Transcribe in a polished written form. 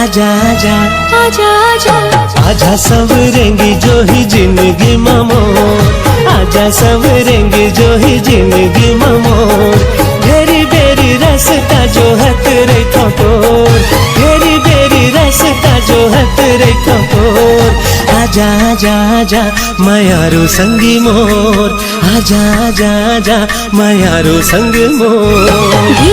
आजा आजा आजा आजा आजा सवरेंगी जो ही जिंदगी मोर, आजा सवरेंगी जो ही जिंदगी मोर। बेरी बेरी रास्ता जो हत रे ठोकर, बेरी बेरी रास्ता जो हत रे ठोकर। आजा आजा आजा मायारू संगी मोर, आजा आजा आजा मायारू संग मोर।